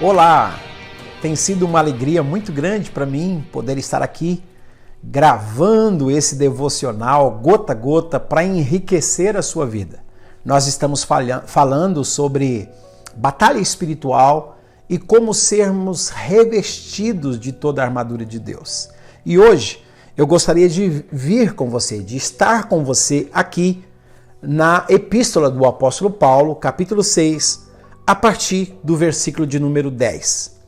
Olá! Tem sido uma alegria muito grande para mim poder estar aqui gravando esse devocional gota a gota para enriquecer a sua vida. Nós estamos falando sobre batalha espiritual e como sermos revestidos de toda a armadura de Deus. E hoje eu gostaria de vir com você, de estar com você aqui na Epístola do Apóstolo Paulo, capítulo 6, a partir do versículo de número 10.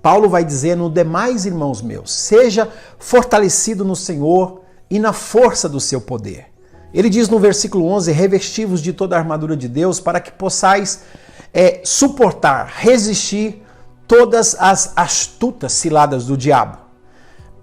Paulo vai dizer: no demais, irmãos meus, seja fortalecido no Senhor e na força do seu poder. Ele diz no versículo 11, revesti-vos de toda a armadura de Deus para que possais suportar, resistir todas as astutas ciladas do diabo.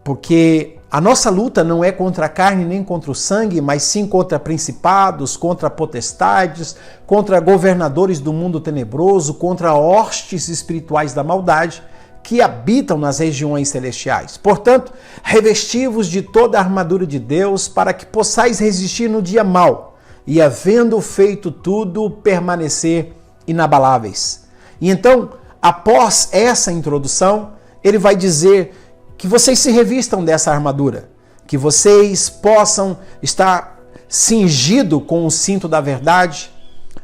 Porque a nossa luta não é contra a carne nem contra o sangue, mas sim contra principados, contra potestades, contra governadores do mundo tenebroso, contra hostes espirituais da maldade que habitam nas regiões celestiais. Portanto, revesti-vos de toda a armadura de Deus para que possais resistir no dia mau e, havendo feito tudo, permanecer inabaláveis. E então, após essa introdução, ele vai dizer que vocês se revistam dessa armadura, que vocês possam estar cingido com o cinto da verdade,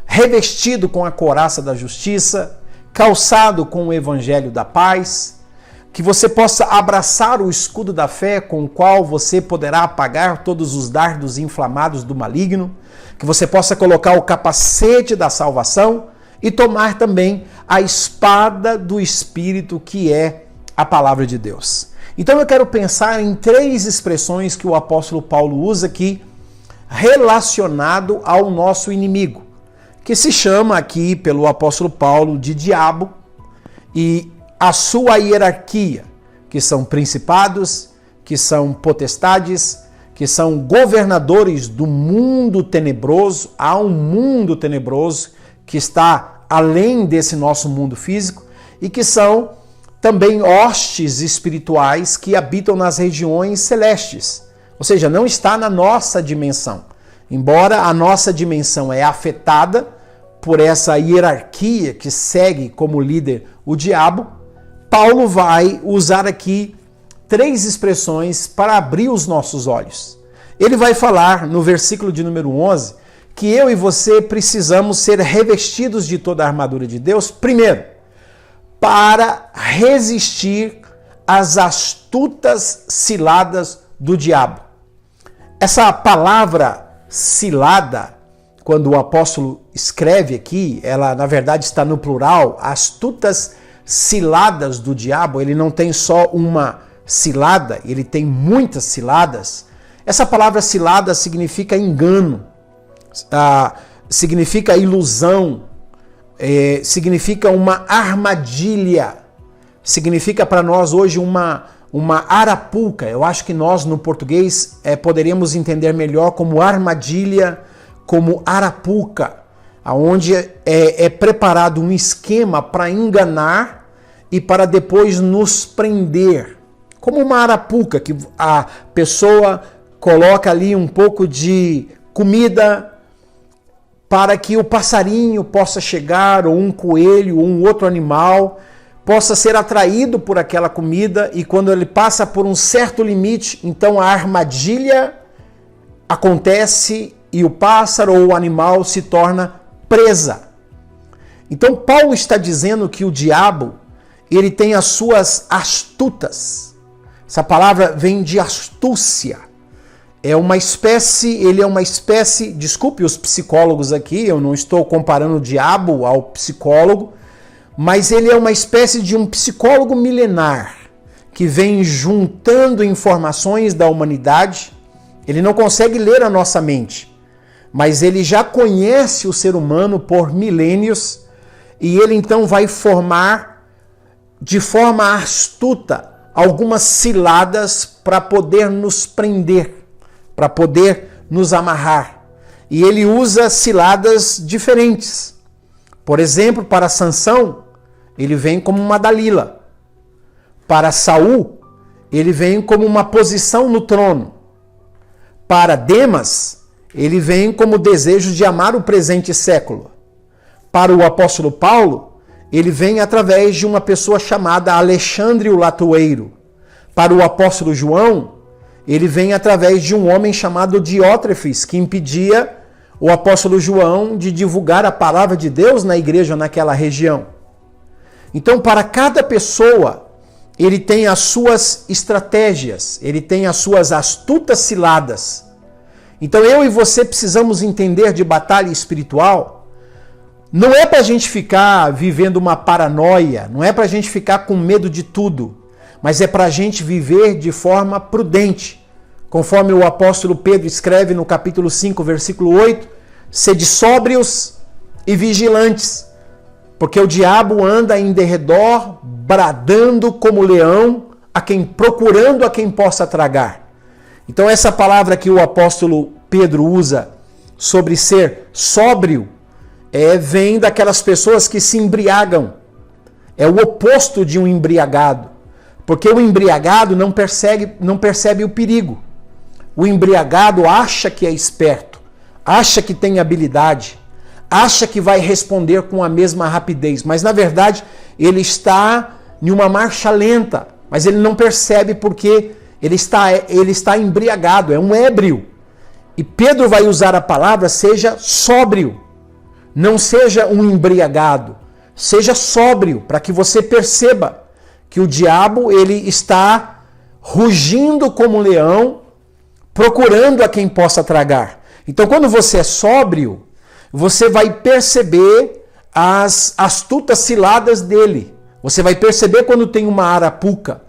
revestido com a couraça da justiça, calçado com o evangelho da paz, que você possa abraçar o escudo da fé com o qual você poderá apagar todos os dardos inflamados do maligno, que você possa colocar o capacete da salvação e tomar também a espada do Espírito, que é a palavra de Deus. Então eu quero pensar em três expressões que o apóstolo Paulo usa aqui relacionado ao nosso inimigo, que se chama aqui pelo apóstolo Paulo de diabo, e a sua hierarquia, que são principados, que são potestades, que são governadores do mundo tenebroso. Há um mundo tenebroso que está além desse nosso mundo físico e que são também hostes espirituais que habitam nas regiões celestes, ou seja, não está na nossa dimensão. Embora a nossa dimensão é afetada por essa hierarquia que segue como líder o diabo, Paulo vai usar aqui três expressões para abrir os nossos olhos. Ele vai falar no versículo de número 11 que eu e você precisamos ser revestidos de toda a armadura de Deus, primeiro, para resistir às astutas ciladas do diabo. Essa palavra cilada, quando o apóstolo escreve aqui, ela na verdade está no plural, astutas ciladas do diabo. Ele não tem só uma cilada, ele tem muitas ciladas. Essa palavra cilada significa engano, significa ilusão, significa uma armadilha, significa para nós hoje uma arapuca. Eu acho que nós no português poderíamos entender melhor como armadilha, como arapuca, onde é preparado um esquema para enganar e para depois nos prender. Como uma arapuca, que a pessoa coloca ali um pouco de comida para que o passarinho possa chegar, ou um coelho, ou um outro animal, possa ser atraído por aquela comida, e quando ele passa por um certo limite, então a armadilha acontece e o pássaro ou o animal se torna presa. Então Paulo está dizendo que o diabo, ele tem as suas astutas. Essa palavra vem de astúcia. Ele é uma espécie, desculpe os psicólogos aqui, eu não estou comparando o diabo ao psicólogo, mas ele é uma espécie de um psicólogo milenar que vem juntando informações da humanidade. Ele não consegue ler a nossa mente, mas ele já conhece o ser humano por milênios e ele então vai formar de forma astuta algumas ciladas para poder nos prender, para poder nos amarrar. E ele usa ciladas diferentes. Por exemplo, para Sansão, ele vem como uma Dalila. Para Saul, ele vem como uma posição no trono. Para Demas, ele vem como desejo de amar o presente século. Para o apóstolo Paulo, ele vem através de uma pessoa chamada Alexandre o Latoeiro. Para o apóstolo João, ele vem através de um homem chamado Diótrefes, que impedia o apóstolo João de divulgar a palavra de Deus na igreja naquela região. Então, para cada pessoa, ele tem as suas estratégias, ele tem as suas astutas ciladas. Então, eu e você precisamos entender de batalha espiritual. Não é para a gente ficar vivendo uma paranoia, não é para a gente ficar com medo de tudo, mas é para a gente viver de forma prudente. Conforme o apóstolo Pedro escreve no capítulo 5, versículo 8, sede sóbrios e vigilantes, porque o diabo anda em derredor, bradando como leão, procurando a quem possa tragar. Então essa palavra que o apóstolo Pedro usa sobre ser sóbrio, vem daquelas pessoas que se embriagam. É o oposto de um embriagado, porque o embriagado não percebe o perigo. O embriagado acha que é esperto, acha que tem habilidade, acha que vai responder com a mesma rapidez, mas na verdade ele está em uma marcha lenta, mas ele não percebe porque ele está embriagado, é um ébrio. E Pedro vai usar a palavra seja sóbrio, não seja um embriagado, seja sóbrio, para que você perceba que o diabo ele está rugindo como um leão, procurando a quem possa tragar. Então, quando você é sóbrio, você vai perceber as astutas ciladas dele. Você vai perceber quando tem uma arapuca.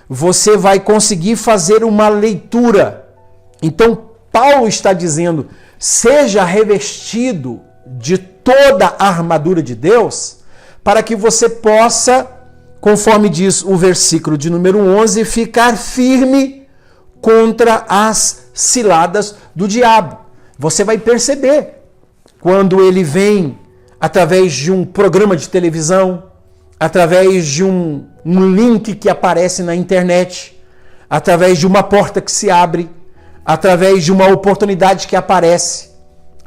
Você vai conseguir fazer uma leitura. Então, Paulo está dizendo, seja revestido de toda a armadura de Deus, para que você possa, conforme diz o versículo de número 11, ficar firme contra as ciladas do diabo. Você vai perceber quando ele vem através de um programa de televisão, através de um link que aparece na internet, através de uma porta que se abre, através de uma oportunidade que aparece,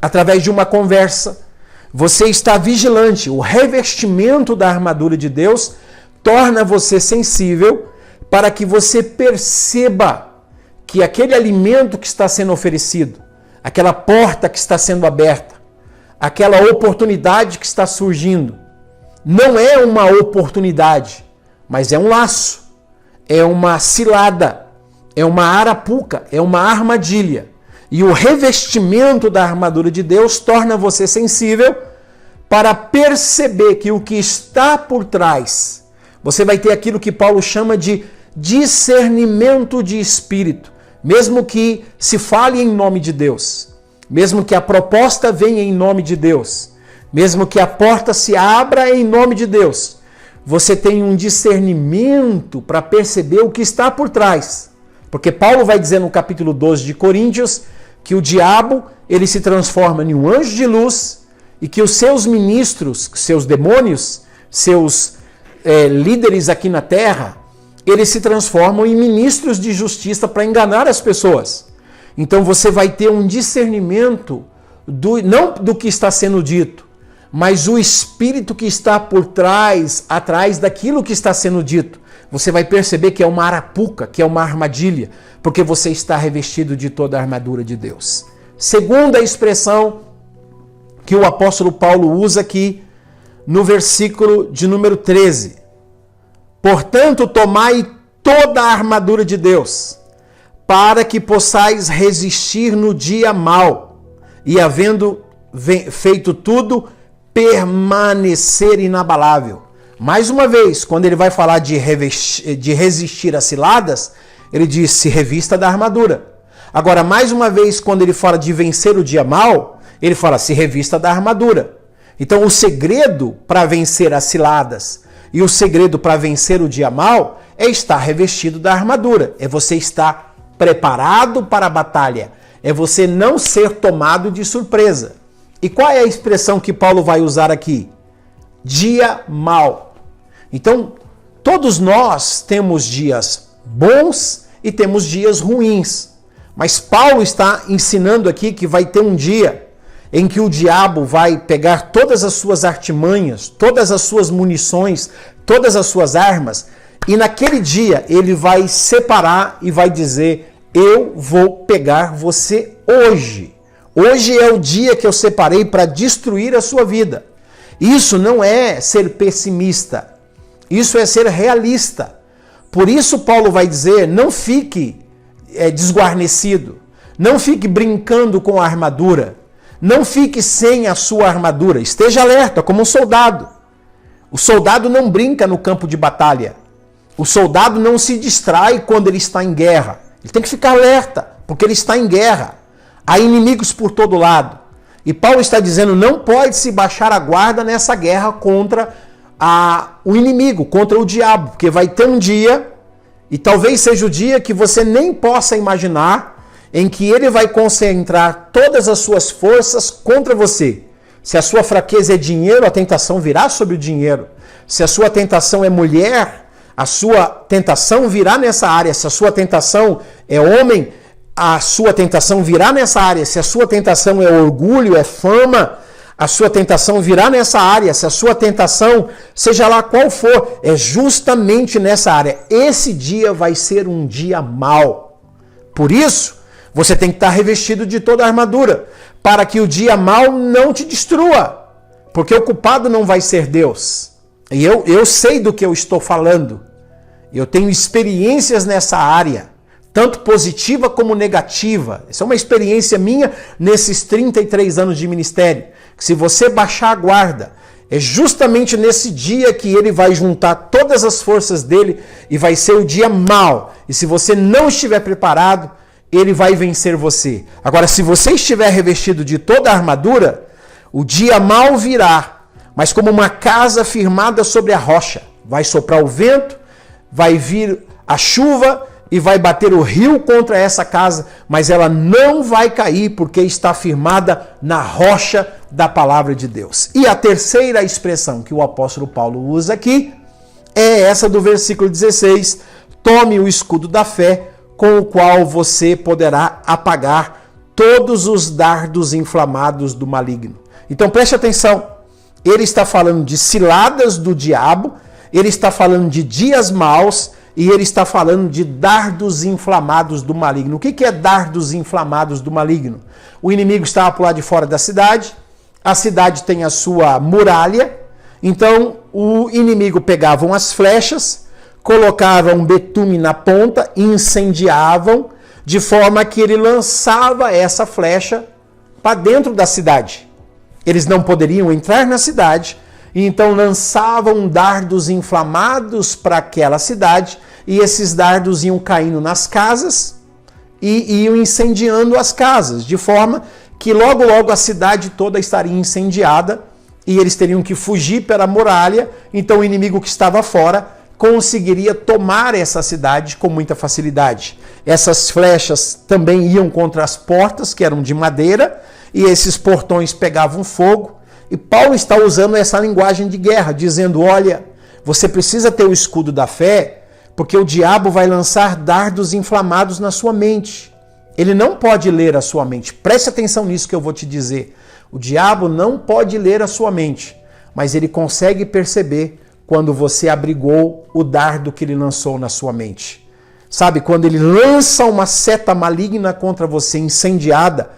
através de uma conversa. Você está vigilante. O revestimento da armadura de Deus torna você sensível para que você perceba que aquele alimento que está sendo oferecido, aquela porta que está sendo aberta, aquela oportunidade que está surgindo, não é uma oportunidade, mas é um laço, é uma cilada, é uma arapuca, é uma armadilha. E o revestimento da armadura de Deus torna você sensível para perceber que o que está por trás, você vai ter aquilo que Paulo chama de discernimento de espírito, mesmo que se fale em nome de Deus, mesmo que a proposta venha em nome de Deus, mesmo que a porta se abra em nome de Deus, você tem um discernimento para perceber o que está por trás. Porque Paulo vai dizer no capítulo 12 de Coríntios que o diabo ele se transforma em um anjo de luz e que os seus ministros, seus demônios, seus líderes aqui na terra, eles se transformam em ministros de justiça para enganar as pessoas. Então você vai ter um discernimento não do que está sendo dito, mas o espírito que está por trás, atrás daquilo que está sendo dito. Você vai perceber que é uma arapuca, que é uma armadilha, porque você está revestido de toda a armadura de Deus. Segunda expressão que o apóstolo Paulo usa aqui no versículo de número 13. Portanto, tomai toda a armadura de Deus, para que possais resistir no dia mau, e havendo feito tudo, permanecer inabalável. Mais uma vez, quando ele vai falar de resistir a ciladas, ele diz, se revista da armadura. Agora, mais uma vez, quando ele fala de vencer o dia mau, ele fala, se revista da armadura. Então, o segredo para vencer as ciladas e o segredo para vencer o dia mau é estar revestido da armadura. É você estar preparado para a batalha. É você não ser tomado de surpresa. E qual é a expressão que Paulo vai usar aqui? Dia mau. Então, todos nós temos dias bons e temos dias ruins. Mas Paulo está ensinando aqui que vai ter um dia em que o diabo vai pegar todas as suas artimanhas, todas as suas munições, todas as suas armas, e naquele dia ele vai separar e vai dizer: eu vou pegar você hoje. Hoje é o dia que eu separei para destruir a sua vida. Isso não é ser pessimista, isso é ser realista. Por isso Paulo vai dizer: não fique desguarnecido, não fique brincando com a armadura, não fique sem a sua armadura, esteja alerta como um soldado. O soldado não brinca no campo de batalha, o soldado não se distrai quando ele está em guerra, ele tem que ficar alerta, porque ele está em guerra, há inimigos por todo lado. E Paulo está dizendo: não pode se baixar a guarda nessa guerra contra o inimigo, contra o diabo, porque vai ter um dia, e talvez seja o dia que você nem possa imaginar, em que ele vai concentrar todas as suas forças contra você. Se a sua fraqueza é dinheiro, a tentação virá sobre o dinheiro. Se a sua tentação é mulher, a sua tentação virá nessa área. Se a sua tentação é homem, a sua tentação virá nessa área. Se a sua tentação é orgulho, é fama, a sua tentação virá nessa área. Se a sua tentação, seja lá qual for, é justamente nessa área. Esse dia vai ser um dia mau. Por isso, você tem que estar revestido de toda a armadura, para que o dia mau não te destrua. Porque o culpado não vai ser Deus. E eu sei do que eu estou falando. Eu tenho experiências nessa área, tanto positiva como negativa. Essa é uma experiência minha nesses 33 anos de ministério. Se você baixar a guarda, é justamente nesse dia que ele vai juntar todas as forças dele e vai ser o dia mau. E se você não estiver preparado, ele vai vencer você. Agora, se você estiver revestido de toda a armadura, o dia mau virá, mas como uma casa firmada sobre a rocha. Vai soprar o vento, vai vir a chuva e vai bater o rio contra essa casa, mas ela não vai cair porque está firmada na rocha da palavra de Deus. E a terceira expressão que o apóstolo Paulo usa aqui é essa do versículo 16: tome o escudo da fé, com o qual você poderá apagar todos os dardos inflamados do maligno. Então preste atenção, ele está falando de ciladas do diabo, ele está falando de dias maus, e ele está falando de dardos inflamados do maligno. O que é dardos inflamados do maligno? O inimigo estava por lá de fora da cidade, a cidade tem a sua muralha, então o inimigo pegavam as flechas, colocavam betume na ponta, incendiavam, de forma que ele lançava essa flecha para dentro da cidade. Eles não poderiam entrar na cidade, e então lançavam dardos inflamados para aquela cidade, e esses dardos iam caindo nas casas e iam incendiando as casas, de forma que logo logo a cidade toda estaria incendiada e eles teriam que fugir pela muralha. Então o inimigo que estava fora conseguiria tomar essa cidade com muita facilidade. Essas flechas também iam contra as portas, que eram de madeira, e esses portões pegavam fogo. E Paulo está usando essa linguagem de guerra, dizendo: olha, você precisa ter o escudo da fé, porque o diabo vai lançar dardos inflamados na sua mente. Ele não pode ler a sua mente. Preste atenção nisso que eu vou te dizer. O diabo não pode ler a sua mente, mas ele consegue perceber quando você abrigou o dardo que ele lançou na sua mente. Sabe, quando ele lança uma seta maligna contra você, incendiada,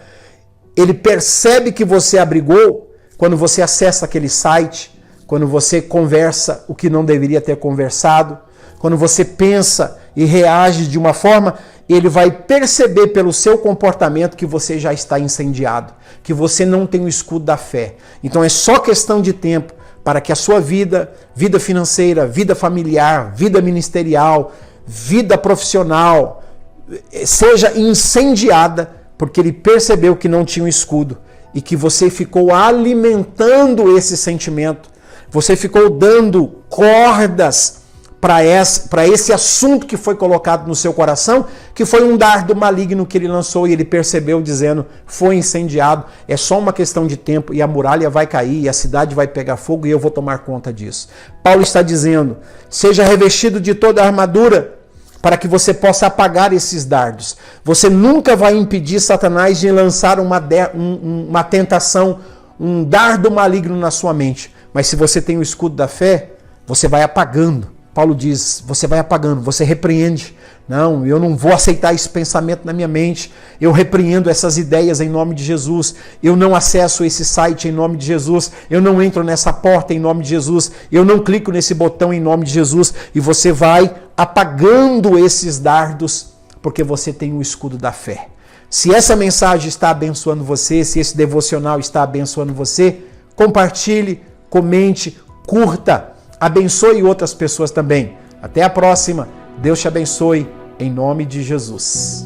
ele percebe que você abrigou quando você acessa aquele site, quando você conversa o que não deveria ter conversado, quando você pensa e reage de uma forma, ele vai perceber pelo seu comportamento que você já está incendiado, que você não tem o escudo da fé. Então é só questão de tempo para que a sua vida, vida financeira, vida familiar, vida ministerial, vida profissional, seja incendiada, porque ele percebeu que não tinha um escudo e que você ficou alimentando esse sentimento, você ficou dando cordas para esse assunto que foi colocado no seu coração, que foi um dardo maligno que ele lançou e ele percebeu dizendo: foi incendiado, é só uma questão de tempo e a muralha vai cair e a cidade vai pegar fogo e eu vou tomar conta disso. Paulo está dizendo: seja revestido de toda a armadura para que você possa apagar esses dardos. Você nunca vai impedir Satanás de lançar uma tentação, um dardo maligno na sua mente. Mas se você tem o escudo da fé, você vai apagando. Paulo diz, você vai apagando, você repreende. Não, eu não vou aceitar esse pensamento na minha mente. Eu repreendo essas ideias em nome de Jesus. Eu não acesso esse site em nome de Jesus. Eu não entro nessa porta em nome de Jesus. Eu não clico nesse botão em nome de Jesus. E você vai apagando esses dardos, porque você tem o escudo da fé. Se essa mensagem está abençoando você, se esse devocional está abençoando você, compartilhe, comente, curta. Abençoe outras pessoas também. Até a próxima. Deus te abençoe, em nome de Jesus.